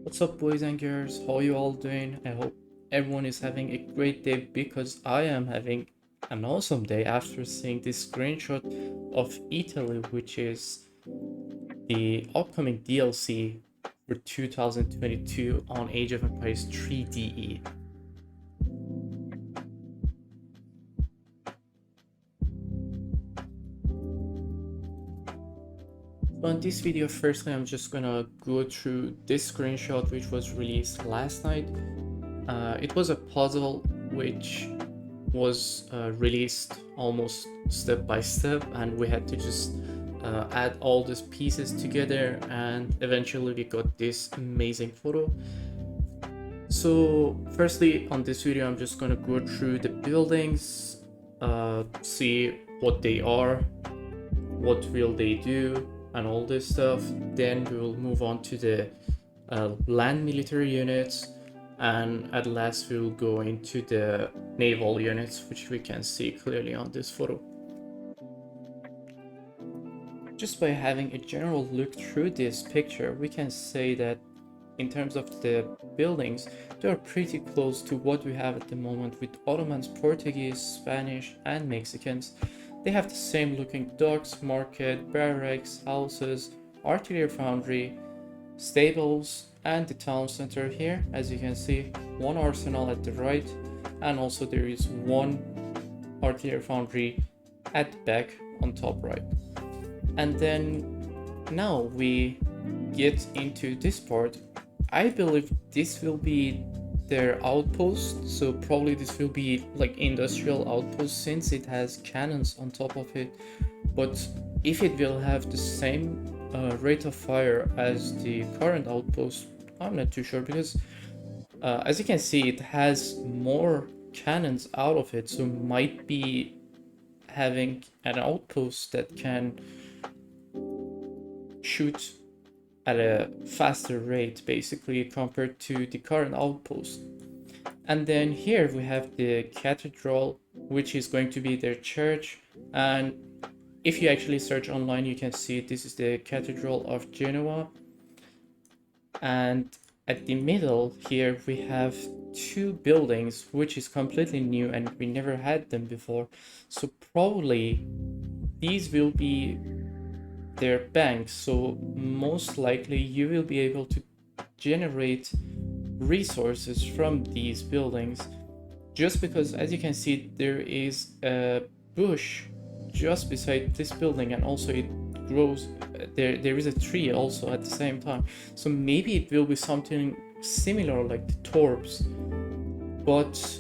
What's up, boys and girls? How you all doing? I hope everyone is having a great day because I am having an awesome day after seeing this screenshot of Italy, which is the upcoming DLC for 2022 on Age of Empires 3DE. So in this video, firstly, I'm just gonna go through this screenshot which was released last night. It was a puzzle which was released almost step by step, and we had to just add all these pieces together, and eventually we got this amazing photo. So firstly, on this video, I'm just gonna go through the buildings, see what they are, what will they do, and all this stuff. Then we will move on to the land military units, and at last we will go into the naval units, which we can see clearly on this photo. Just by having a general look through this picture, we can say that in terms of the buildings, they are pretty close to what we have at the moment with Ottomans, Portuguese, Spanish, and Mexicans. They have the same looking docks, market, barracks, houses, artillery foundry, stables, and the town center here. As you can see, one arsenal at the right, and also there is one artillery foundry at the back on top right. And then now we get into this part. I believe this will be their outpost, so probably this will be like industrial outpost since it has cannons on top of it. But if it will have the same rate of fire as the current outpost, I'm not too sure, because as you can see, it has more cannons out of it, so might be having an outpost that can shoot at a faster rate basically compared to the current outpost. And then here we have the cathedral, which is going to be their church. And if you actually search online, you can see this is the Cathedral of Genoa. And at the middle here we have two buildings which is completely new and we never had them before, so probably these will be their banks. So most likely you will be able to generate resources from these buildings, just because as you can see there is a bush just beside this building, and also it grows there is a tree also at the same time. So maybe it will be something similar like the torps, but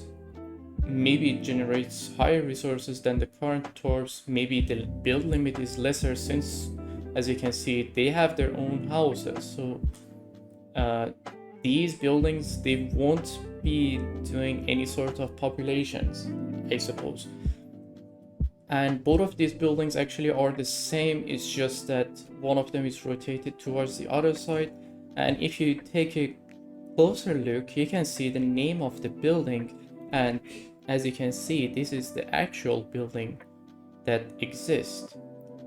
maybe it generates higher resources than the current torps. Maybe the build limit is lesser since, as you can see, they have their own houses. So these buildings, they won't be doing any sort of populations, I suppose. And both of these buildings actually are the same, it's just that one of them is rotated towards the other side. And if you take a closer look, you can see the name of the building, and as you can see, this is the actual building that exists,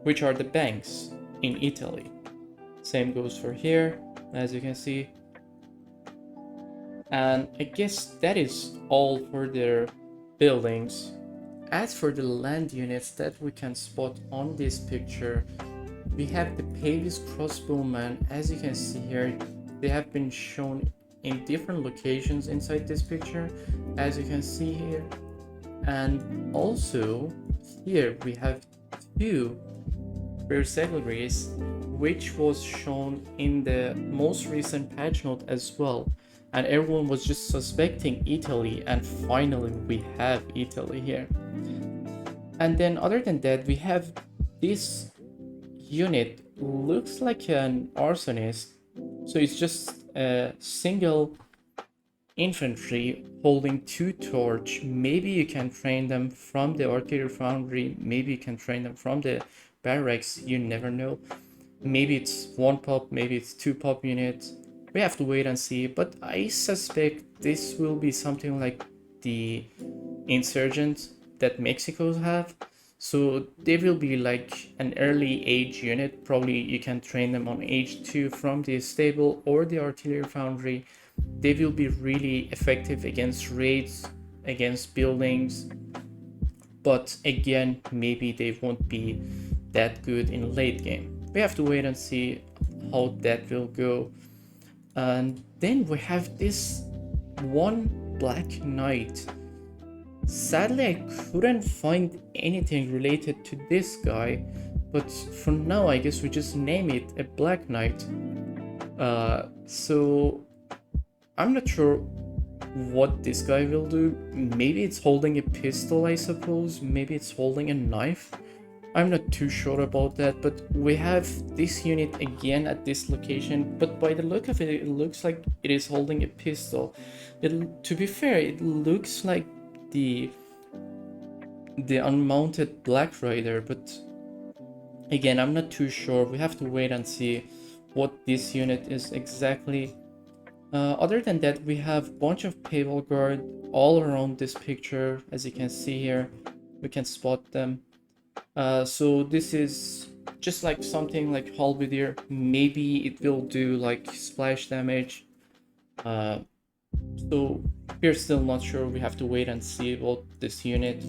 which are the banks in Italy. Same goes for here, as you can see. And I guess that is all for their buildings. As for the land units that we can spot on this picture, we have the Pavis crossbowmen. As you can see here, they have been shown in different locations inside this picture, as you can see here. And also here we have two Berserkers, which was shown in the most recent patch note as well, and everyone was just suspecting Italy, and finally we have Italy here. And then other than that, we have this unit, looks like an arsonist, so it's just a single infantry holding two torch. Maybe you can train them from the artillery foundry, maybe you can train them from the barracks, you never know. Maybe it's one pop, maybe it's two pop units. We have to wait and see, but I suspect this will be something like the insurgents that Mexico have. So they will be like an early age unit. Probably you can train them on age 2 from the stable or the artillery foundry. They will be really effective against raids, against buildings, but again, maybe they won't be that good in late game. We have to wait and see how that will go. And then we have this one Black Knight. Sadly, I couldn't find anything related to this guy, but for now, I guess we just name it a Black Knight. So I'm not sure what this guy will do. Maybe it's holding a pistol, I suppose. Maybe it's holding a knife. I'm not too sure about that, but we have this unit again at this location, but by the look of it, it looks like it is holding a pistol. To be fair, it looks like the unmounted Black Rider, but again, I'm not too sure. We have to wait and see what this unit is exactly. Other than that, we have a bunch of Pavel Guard all around this picture. As you can see here, we can spot them. So this is just like something like Halberdier. Maybe it will do like splash damage. So we're still not sure. We have to wait and see about this unit.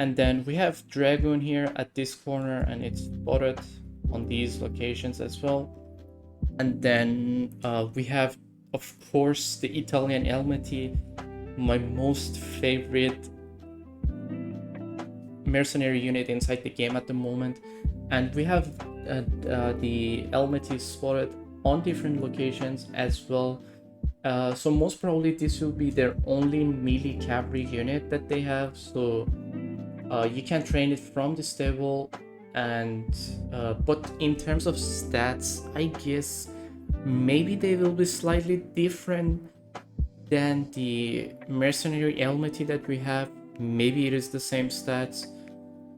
And then we have Dragoon here at this corner, and it's spotted on these locations as well. And then we have, of course, the Italian Elmeti, my most favorite mercenary unit inside the game at the moment. And we have the Elmeti spotted on different locations as well. So most probably this will be their only melee cavalry unit that they have. So you can train it from the stable, and but in terms of stats, I guess maybe they will be slightly different than the mercenary Elmeti that we have. Maybe it is the same stats,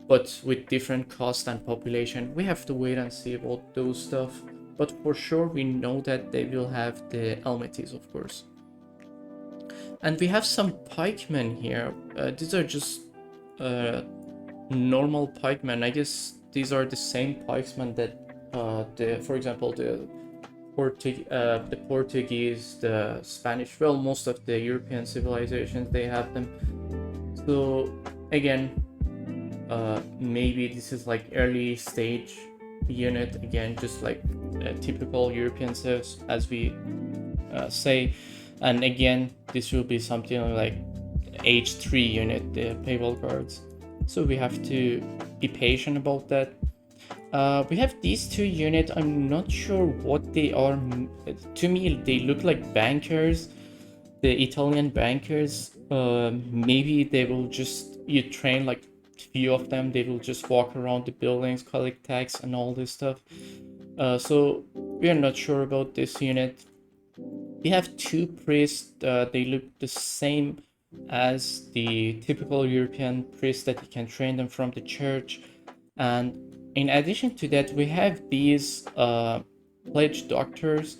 but with different cost and population. We have to wait and see about those stuff. But for sure, we know that they will have the Elmetis, of course. And we have some pikemen here. These are just normal pikemen. I guess these are the same pikemen that, for example, the Portuguese, the Spanish, well, most of the European civilizations, they have them. So again, maybe this is like early stage unit, again, just like typical European civs, as we say. And again, this will be something like age 3 unit, the Pavel Guards. So we have to be patient about that. We have these two units. I'm not sure what they are. To me, they look like bankers, the Italian bankers. Maybe they will just, you train like few of them, they will just walk around the buildings, collect tax and all this stuff. So we are not sure about this unit. We have two priests. They look the same as the typical European priests that you can train them from the church. And in addition to that, we have these pledge doctors.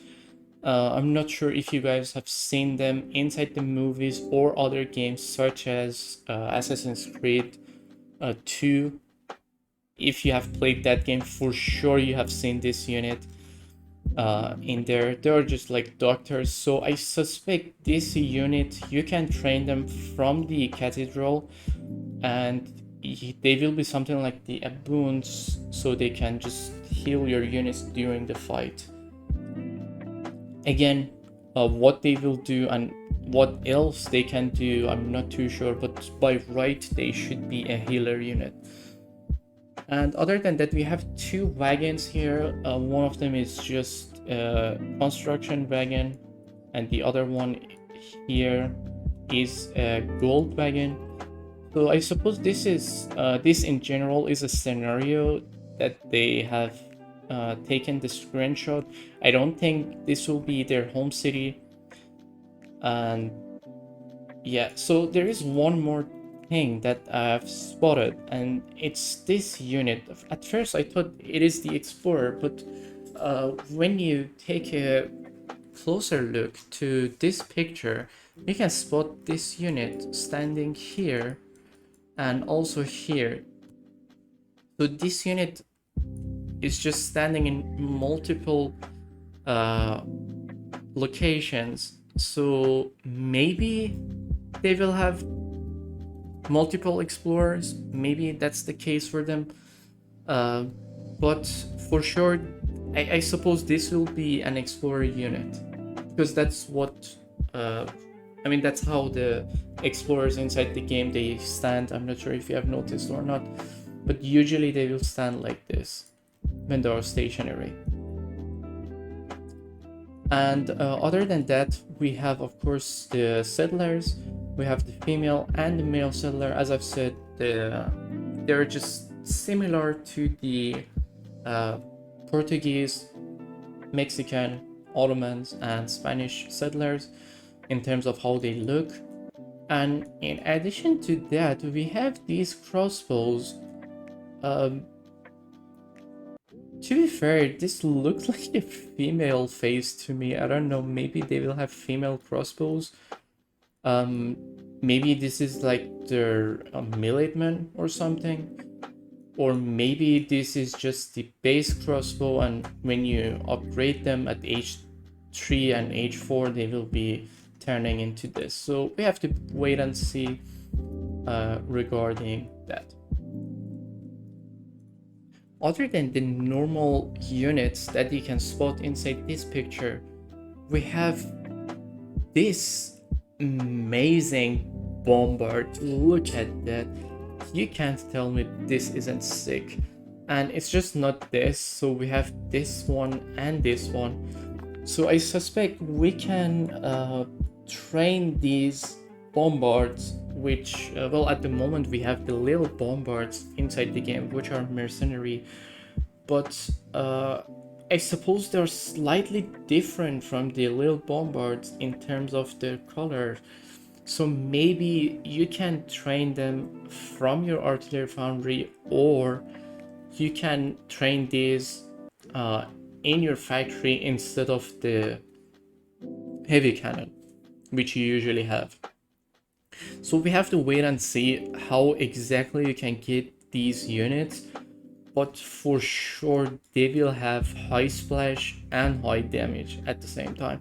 I'm not sure if you guys have seen them inside the movies or other games such as Assassin's Creed 2. If you have played that game, for sure you have seen this unit in there. They are just like doctors. So I suspect this unit, you can train them from the cathedral, and they will be something like the aboons, so they can just heal your units during the fight. Again, what they will do and what else they can do, I'm not too sure, but by right they should be a healer unit. And other than that, we have two wagons here. One of them is just a construction wagon, and the other one here is a gold wagon. So I suppose this is this in general is a scenario that they have taken the screenshot. I don't think this will be their home city. And yeah, so there is one more thing that I've spotted, and it's this unit. At first I thought it is the Explorer, but when you take a closer look to this picture, you can spot this unit standing here and also here. So this unit is just standing in multiple uh, locations. So maybe they will have multiple explorers. Maybe that's the case for them. Uh, but for sure, I suppose this will be an explorer unit because that's what. Uh, I mean, that's how the explorers inside the game they stand. I'm not sure if you have noticed or not, but usually they will stand like this when they are stationary. And other than that, we have, of course, the settlers. We have the female and the male settler. As I've said, they're just similar to the uh, Portuguese, Mexican, Ottomans, and Spanish settlers in terms of how they look. And in addition to that, we have these crossbows. Um, to be fair, this looks like a female face to me. I don't know, maybe they will have female crossbows. Um, maybe this is like their militman or something. Or maybe this is just the base crossbow, and when you upgrade them at age 3 and age 4, they will be turning into this. So we have to wait and see regarding that. Other than the normal units that you can spot inside this picture, we have this amazing bombard. Look at that. You can't tell me this isn't sick. And it's just not this, so we have this one and this one. So I suspect we can train these bombards, which, well, at the moment we have the little bombards inside the game, which are mercenary, but I suppose they're slightly different from the little bombards in terms of their color. So maybe you can train them from your artillery foundry, or you can train these in your factory instead of the heavy cannon, which you usually have. So we have to wait and see how exactly you can get these units, but for sure they will have high splash and high damage at the same time.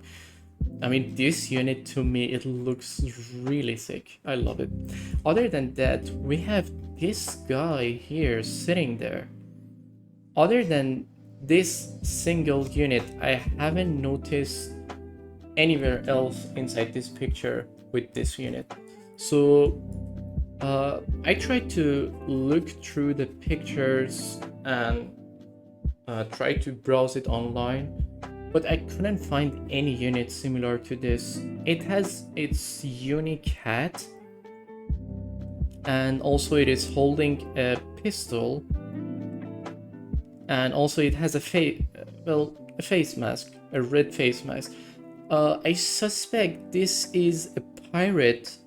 I mean, this unit to me, it looks really sick. I love it. Other than that, we have this guy here sitting there. Other than this single unit, I haven't noticed anywhere else inside this picture with this unit. So I tried to look through the pictures and try to browse it online, but I couldn't find any unit similar to this. It has its unique hat, and also it is holding a pistol, and also it has a face mask, a red face mask. I suspect this is a pirate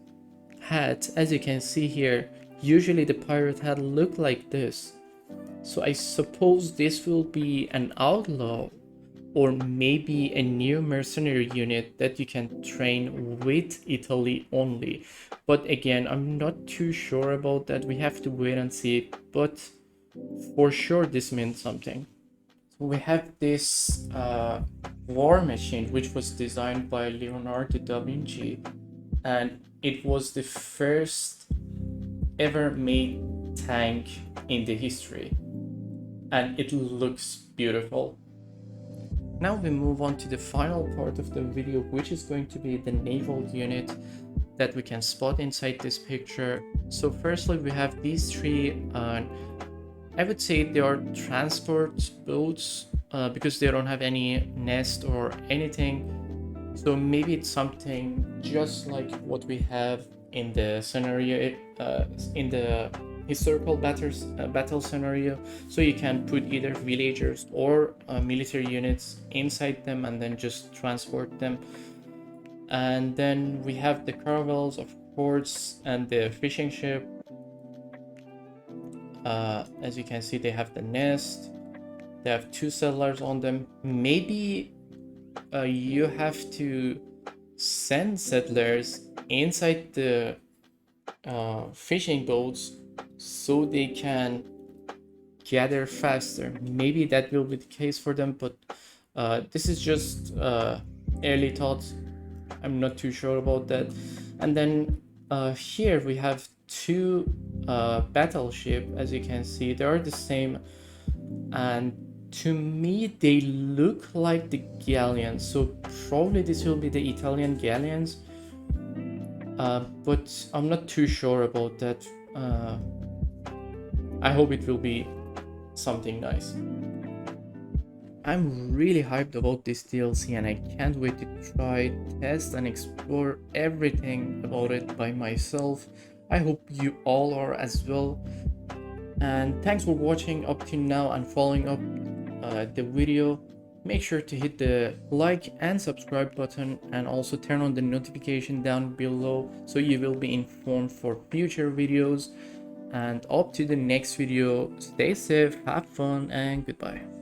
hat. As you can see here, usually the pirate hat look like this. So I suppose this will be an outlaw, or maybe a new mercenary unit that you can train with Italy only. But again, I'm not too sure about that. We have to wait and see, but for sure this means something. So we have this war machine, which was designed by Leonardo da Vinci, and it was the first ever made tank in the history, and it looks beautiful. Now we move on to the final part of the video, which is going to be the naval unit that we can spot inside this picture. So firstly, we have these three, I would say they are transport boats because they don't have any nest or anything. So maybe it's something just like what we have in the scenario, in the historical battle scenario. So you can put either villagers or military units inside them and then just transport them. And then we have the caravels, of course, and the fishing ship. As you can see, they have the nest. They have 2 settlers on them. Maybe you have to send settlers inside the fishing boats so they can gather faster. Maybe that will be the case for them, but this is just early thoughts. I'm not too sure about that. And then here we have two battleship. As you can see, they are the same, and to me they look like the galleons, so probably this will be the Italian galleons, but I'm not too sure about that. I hope it will be something nice. I'm really hyped about this DLC and I can't wait to try, test and explore everything about it by myself. I hope you all are as well. And thanks for watching up to now and following up the video. Make sure to hit the like and subscribe button and also turn on the notification down below so you will be informed for future videos. And up to the next video, stay safe, have fun, and goodbye.